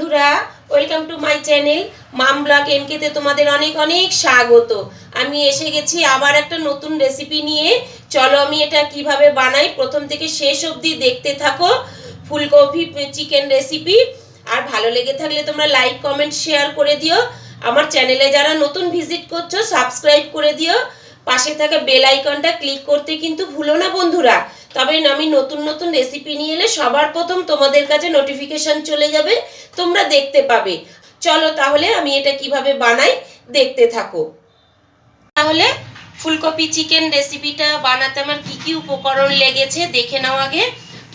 বন্ধুরা, welcome to my channel mom vlog এনকেতে তোমাদের অনেক অনেক স্বাগত। আমি এসে গেছি আবার একটা নতুন রেসিপি নিয়ে। চলো আমি এটা কিভাবে বানাই প্রথম থেকে শেষ অবধি দেখতে থাকো। ফুলকপি চিকেন রেসিপি। আর ভালো লেগে থাকলে তোমরা লাইক কমেন্ট শেয়ার করে দিও। আমার চ্যানেলে যারা নতুন ভিজিট করছো সাবস্ক্রাইব করে দিও। পাশে থাকা বেল আইকনটা ক্লিক করতে কিন্তু ভুলো না বন্ধুরা। তবে আমি নতুন নতুন রেসিপি নিয়ে এলে সবার প্রথম তোমাদের কাছে নোটিফিকেশন চলে যাবে, তোমরা দেখতে পাবে। চলো তাহলে আমি এটা কিভাবে বানাই দেখতে থাকো। তাহলে ফুলকপি চিকেন রেসিপিটা বানাতে আমার কি কি উপকরণ লেগেছে দেখে নাও আগে।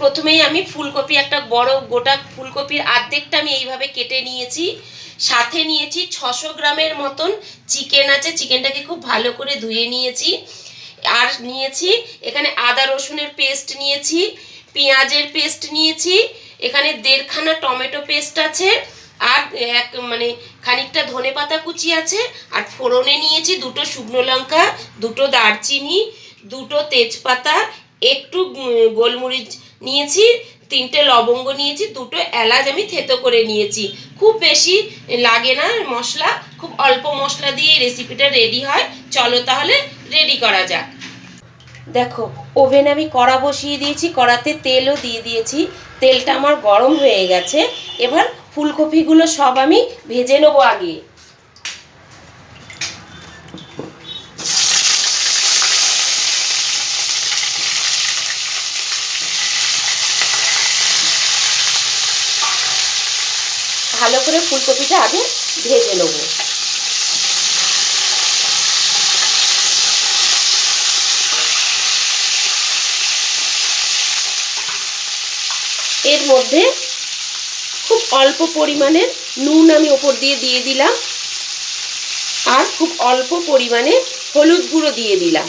প্রথমেই আমি ফুলকপি, একটা বড় গোটা ফুলকপির অর্ধেকটা আমি এইভাবে কেটে নিয়েছি। সাথে নিয়েছি 600 গ্রামের মতন চিকেন আছে, চিকেনটাকে খুব ভালো করে ধুয়ে নিয়েছি। আর নিয়েছি এখানে আদা রসুনের পেস্ট নিয়েছি, পেঁয়াজের পেস্ট নিয়েছি, এখানে 1.5 খানা টমেটো পেস্ট আছে, আর খানিকটা ধনেপাতা কুচি আছে। আর ফোড়নে নিয়েছি 2টো শুকনো লঙ্কা, 2টো দারচিনি, 2টো তেজপাতা, একটু গোলমরিচ নিয়েছি, 3টে লবঙ্গ নিয়েছি, 2টো এলাচ আমি থেতো করে নিয়েছি। খুব বেশি লাগে না মশলা, খুব অল্প মশলা দিয়ে রেসিপিটা রেডি হয়। চলো তাহলে রেডি করা যাক। দেখো ওভেনে আমি কড়া বসিয়ে দিয়েছি, কড়াতে তেলও দিয়ে দিয়েছি। তেলটা আমার গরম হয়ে গেছে। এবার ফুলকপিগুলো সব আমি ভেজে নেবো আগে। ভালো করে ফুলকপিটা আগে ভেজে নেব। এর মধ্যে খুব অল্প পরিমাণের নুন আমি ওপর দিয়ে দিলাম, আর খুব অল্প পরিমাণে হলুদ গুঁড়ো দিয়ে দিলাম।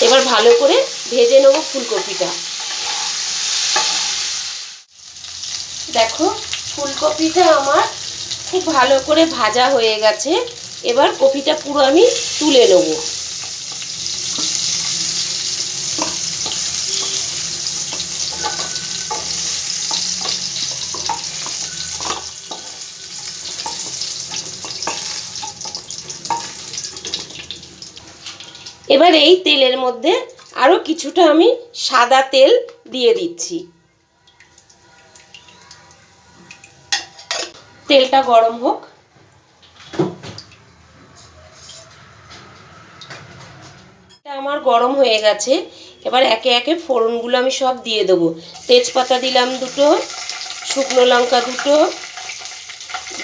এবার ভালো করে ভেজে নেব ফুলকপিটা। দেখো ফুলকপিটা আমার খুব ভালো করে ভাজা হয়ে গেছে। এবার কপিটা পুরো আমি তুলে নেব। এবার এই তেলের মধ্যে আরও কিছুটা আমি সাদা তেল দিয়ে দিচ্ছি। তেলটা গরম হোক। আমার গরম হয়ে গেছে। এবার একে একে ফোড়নগুলো আমি সব দিয়ে দেবো। তেজপাতা দিলাম 2টো, শুকনো লঙ্কা 2টো,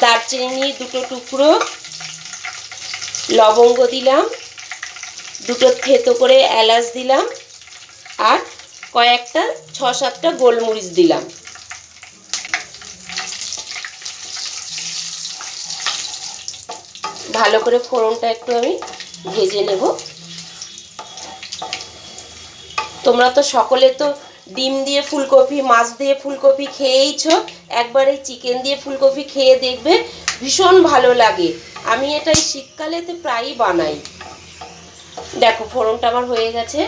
দারচিনি 2টো টুকরো, লবঙ্গ দিলাম, 2টো থেতো করে এলাচ দিলাম, আর কয়েকটা 6-7টা গোলমরিচ দিলাম। ভালো করে ফোড়নটা একটু আমি ভেজে নেব। তোমরা তো সকলে তো ডিম দিয়ে ফুলকপি, মাছ দিয়ে ফুলকপি খেয়েইছো। একবার এই চিকেন দিয়ে ফুলকপি খেয়ে দেখবে, ভীষণ ভালো লাগে। আমি এটা এই শীতকালেতে প্রায়ই বানাই। দেখো ফোড়নটা আমার হয়ে গেছে।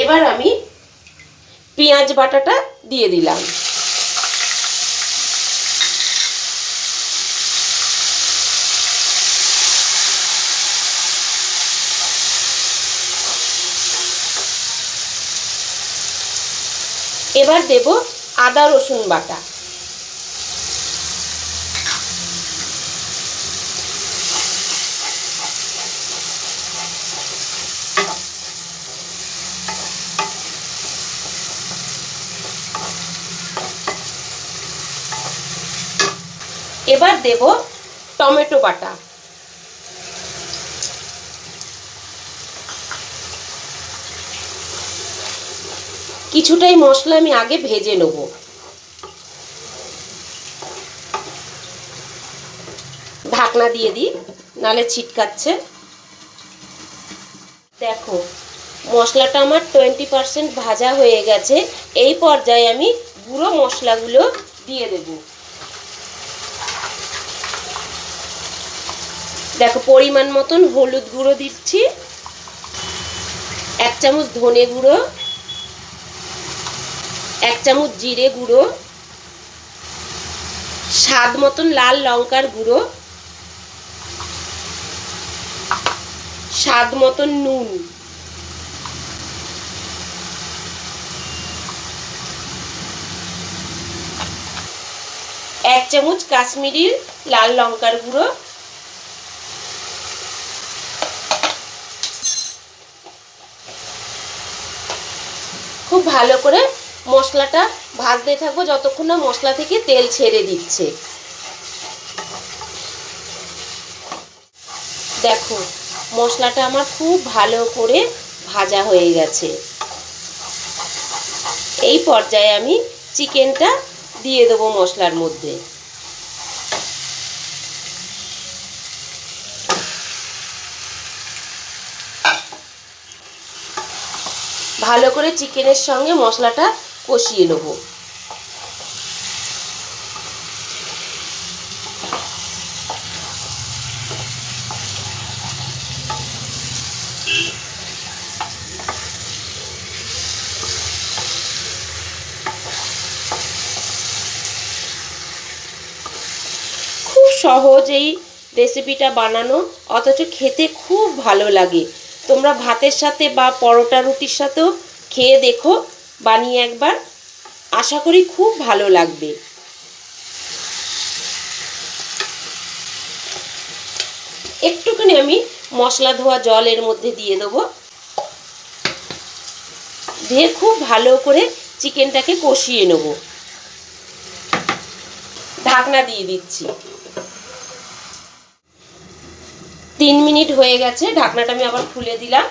এবার আমি পেঁয়াজ বাটাটা দিয়ে দিলাম। এবার দেব আদা রসুন বাটা। এবার দেব টমেটো বাটা। কিছুটাই মশলা আমি আগে ভেজে নেব। ঢাকনা দিয়ে দিই, নালে ছিটকাচ্ছে। দেখো মশলাটা আমার 20% ভাজা হয়ে গেছে। এই পর্যায়ে আমি গুঁড়ো মশলাগুলো দিয়ে দেব। দেখো পরিমাণ মতন হলুদ গুঁড়ো দিচ্ছি, 1 চামচ ধনে গুঁড়ো, 1 চামচ জিরে গুঁড়ো, স্বাদ মতন লাল লঙ্কার গুঁড়ো, স্বাদ মতন নুন, এক চামচ কাশ্মীরি লাল লঙ্কার গুঁড়ো, খুব ভালো করে মশলাটা ভাজতে থাকবো যতক্ষণ না মশলা থেকে তেল ছেড়ে দিচ্ছে। দেখো মশলাটা আমার খুব ভালো করে ভাজা হয়ে গেছে। এই পর্যায়ে আমি চিকেনটা দিয়ে দেবো মশলার মধ্যে। ভালো করে চিকেনের সঙ্গে মশলাটা কষিয়ে নেব। খুব সহজ এই রেসিপিটা বানানো, অথচ খেতে খুব ভালো লাগে। তোমরা ভাতের সাথে বা পরোটা রুটির সাথেও খেয়ে দেখো বানিয়ে একবার, আশা করি খুব ভালো লাগবে। একটুখানি আমি মশলা ধোয়া জল এর মধ্যে দিয়ে দেবো, দিয়ে খুব ভালো করে চিকেনটাকে কষিয়ে নেব। ঢাকনা দিয়ে দিচ্ছি। 3 মিনিট হয়ে গেছে, ঢাকনাটা আমি আবার খুলে দিলাম।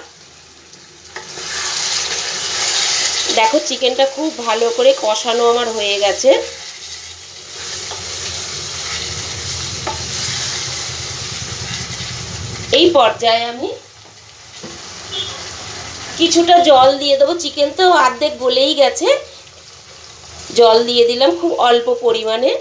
দেখো চিকেনটা খুব ভালো করে কষানো আমার হয়ে গেছে। এই পর্যায়ে আমি কিছুটা জল দিয়ে দেবো। চিকেন তো অর্ধেক গলেই গেছে, জল দিয়ে দিলাম খুব অল্প পরিমাণে।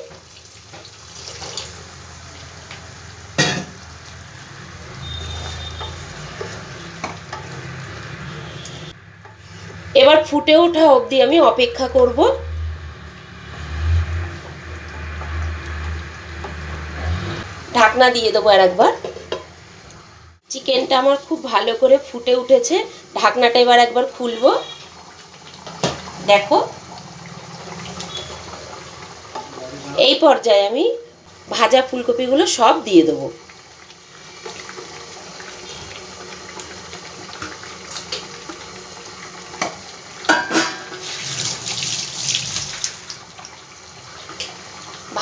এবার ফুটে ওঠা অবধি আমি অপেক্ষা করব। ঢাকনা দিয়ে দেবো আর একবার। চিকেনটা আমার খুব ভালো করে ফুটে উঠেছে, ঢাকনাটা এবার একবার খুলবো। দেখো এই পর্যায়ে আমি ভাজা ফুলকপিগুলো সব দিয়ে দেবো।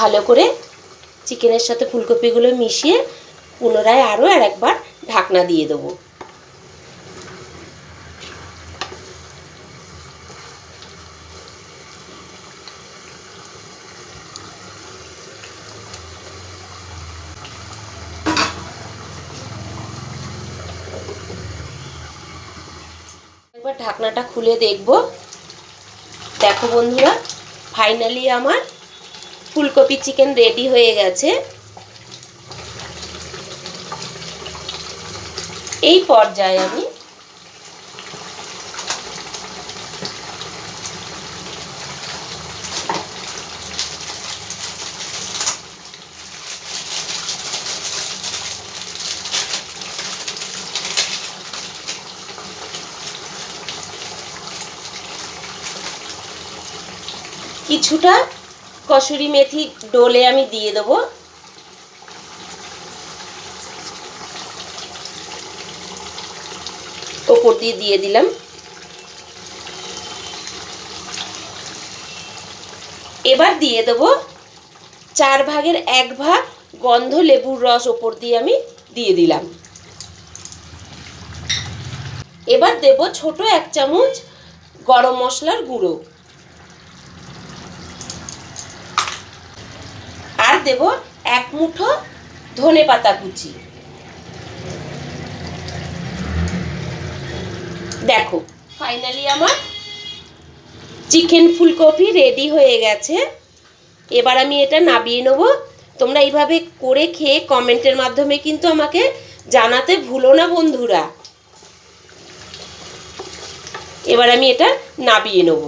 ভালো করে চিকেনের সাথে ফুলকপিগুলো মিশিয়ে পুনরায় আরও একবার ঢাকনা দিয়ে দেবো। একবার ঢাকনাটা খুলে দেখব। দেখো বন্ধুরা, ফাইনালি আমার ফুলকপি চিকেন রেডি হয়ে গেছে। এই পর্যায়ে আমি কিছুটা কসুরি মেথি ডোলে আমি দিয়ে দেবো। ওপর দিয়ে দিলাম। এবার দিয়ে দেবো 4 ভাগের 1 ভাগ গন্ধ লেবুর রস, ওপর দিয়ে আমি দিয়ে দিলাম। এবার দেব ছোট 1 চামচ গরম মশলার গুঁড়ো, আর দেব 1 মুঠো ধনেপাতা কুচি। দেখো ফাইনালি আমার চিকেন ফুলকপি রেডি হয়ে গেছে। এবার আমি এটা নামিয়ে নেব। তোমরা এইভাবে করে খেয়ে কমেন্টের মাধ্যমে কিন্তু আমাকে জানাতে ভুলো না বন্ধুরা। এবার আমি এটা নামিয়ে নেব।